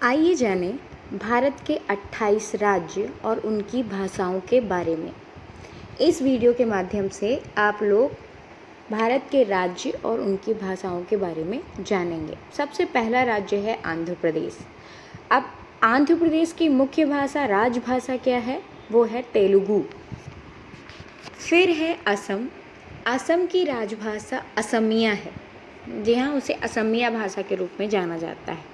आइए जानें भारत के 28 राज्य और उनकी भाषाओं के बारे में। इस वीडियो के माध्यम से आप लोग भारत के राज्य और उनकी भाषाओं के बारे में जानेंगे। सबसे पहला राज्य है आंध्र प्रदेश। अब आंध्र प्रदेश की मुख्य भाषा, राजभाषा क्या है? वो है तेलुगु। फिर है असम। असम की राजभाषा असमिया है। जी हाँ, उसे असमिया भाषा के रूप में जाना जाता है।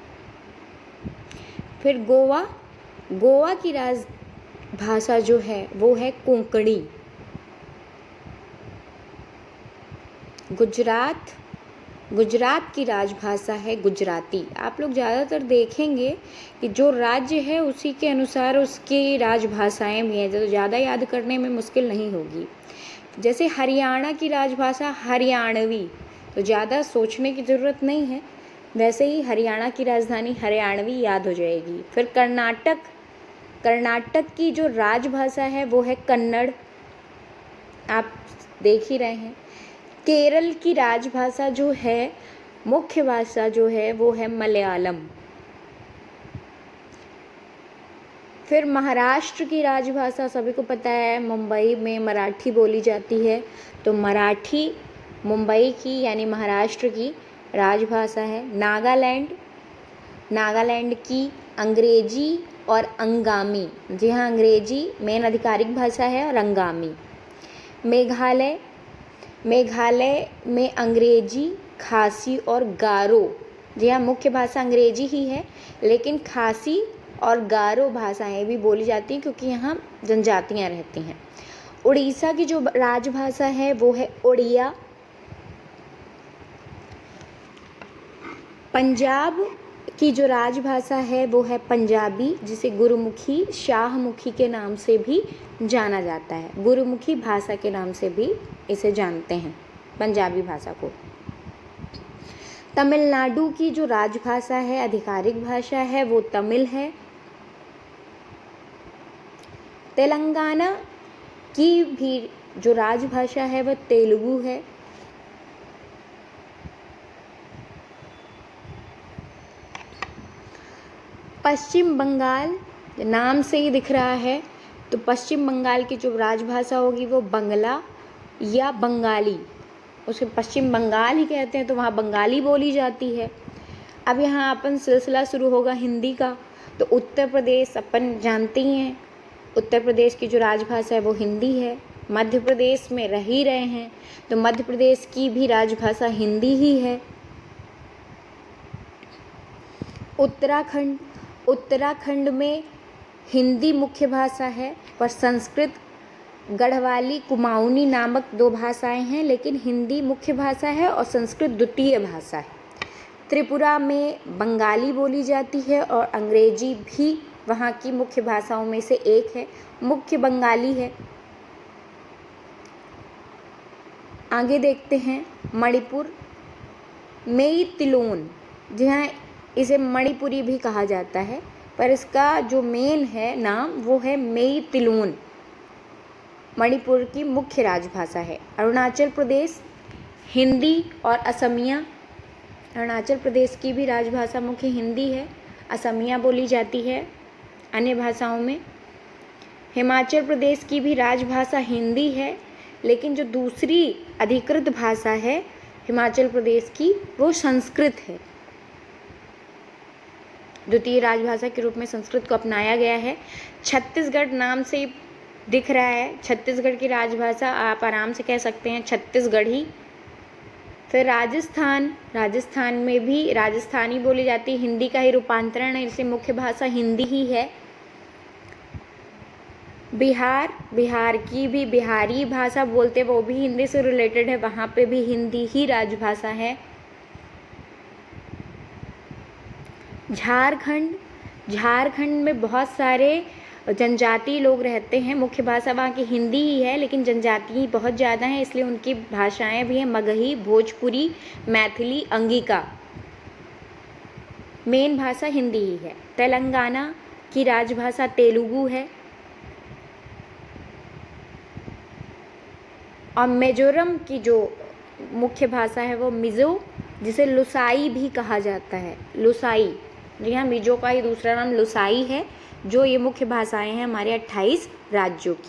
फिर गोवा। गोवा की राजभाषा जो है वो है कोंकणी। गुजरात। गुजरात की राजभाषा है गुजराती। आप लोग ज़्यादातर देखेंगे कि जो राज्य है उसी के अनुसार उसकी राजभाषाएं भी हैं, जो ज़्यादा याद करने में मुश्किल नहीं होगी। जैसे हरियाणा की राजभाषा हरियाणवी, तो ज़्यादा सोचने की ज़रूरत नहीं है, वैसे ही हरियाणा की राजधानी हरियाणवी याद हो जाएगी। फिर कर्नाटक। कर्नाटक की जो राजभाषा है वो है कन्नड़, आप देख ही रहे हैं। केरल की राजभाषा जो है, मुख्य भाषा जो है वो है मलयालम। फिर महाराष्ट्र की राजभाषा सभी को पता है, मुंबई में मराठी बोली जाती है, तो मराठी मुंबई की यानी महाराष्ट्र की राजभाषा है। नागालैंड। नागालैंड की अंग्रेजी और अंगामी, जी हाँ, अंग्रेजी मेन आधिकारिक भाषा है और अंगामी। मेघालय। मेघालय में अंग्रेजी, खासी और गारो, जी हाँ, मुख्य भाषा अंग्रेजी ही है, लेकिन खासी और गारो भाषाएं भी बोली जाती हैं क्योंकि यहाँ जनजातियाँ रहती हैं। उड़ीसा की जो राजभाषा है वो है उड़िया। पंजाब की जो राजभाषा है वो है पंजाबी, जिसे गुरुमुखी, शाहमुखी के नाम से भी जाना जाता है। गुरुमुखी भाषा के नाम से भी इसे जानते हैं, पंजाबी भाषा को। तमिलनाडु की जो राजभाषा है, आधिकारिक भाषा है, वो तमिल है। तेलंगाना की भी जो राजभाषा है वह तेलुगु है। पश्चिम बंगाल, नाम से ही दिख रहा है, तो पश्चिम बंगाल की जो राजभाषा होगी वो बंगला या बंगाली, उसे पश्चिम बंगाल ही कहते हैं, तो वहाँ बंगाली बोली जाती है। अब यहाँ अपन सिलसिला शुरू होगा हिंदी का, तो उत्तर प्रदेश अपन जानते ही हैं, उत्तर प्रदेश की जो राजभाषा है वो हिंदी है। मध्य प्रदेश में रह ही रहे हैं, तो मध्य प्रदेश की भी राजभाषा हिंदी ही है। उत्तराखंड। उत्तराखंड में हिंदी मुख्य भाषा है, पर संस्कृत, गढ़वाली, कुमाऊनी नामक दो भाषाएं हैं, लेकिन हिंदी मुख्य भाषा है और संस्कृत द्वितीय भाषा है। त्रिपुरा में बंगाली बोली जाती है और अंग्रेजी भी वहाँ की मुख्य भाषाओं में से एक है, मुख्य बंगाली है। आगे देखते हैं मणिपुर। मेईतिलोन, जी हाँ, इसे मणिपुरी भी कहा जाता है, पर इसका जो मेन है नाम वो है मेईतिलोन, मणिपुर की मुख्य राजभाषा है। अरुणाचल प्रदेश। हिंदी और असमिया। अरुणाचल प्रदेश की भी राजभाषा मुख्य हिंदी है, असमिया बोली जाती है अन्य भाषाओं में। हिमाचल प्रदेश की भी राजभाषा हिंदी है, लेकिन जो दूसरी अधिकृत भाषा है हिमाचल प्रदेश की वो संस्कृत है। द्वितीय राजभाषा के रूप में संस्कृत को अपनाया गया है। छत्तीसगढ़ नाम से दिख रहा है, छत्तीसगढ़ की राजभाषा आप आराम से कह सकते हैं छत्तीसगढ़ी। फिर राजस्थान। राजस्थान में भी राजस्थानी बोली जाती है, हिंदी का ही रूपांतरण है, इसलिए मुख्य भाषा हिंदी ही है। बिहार। बिहार की भी बिहारी भाषा बोलते, वो भी हिंदी से रिलेटेड है, वहाँ पे भी हिंदी ही राजभाषा है। झारखंड। झारखंड में बहुत सारे जनजातीय लोग रहते हैं, मुख्य भाषा वहाँ की हिंदी ही है, लेकिन जनजाति बहुत ज़्यादा हैं, इसलिए उनकी भाषाएं भी हैं मगही, भोजपुरी, मैथिली, अंगिका। मेन भाषा हिंदी ही है। तेलंगाना की राजभाषा तेलुगु है। और मिजोरम की जो मुख्य भाषा है वो मिज़ो, जिसे लुसाई भी कहा जाता है, लुसाई। जी हाँ, मिजो का ही दूसरा नाम लुसाई है, जो ये मुख्य भाषाएं हैं हमारे 28 राज्यों की।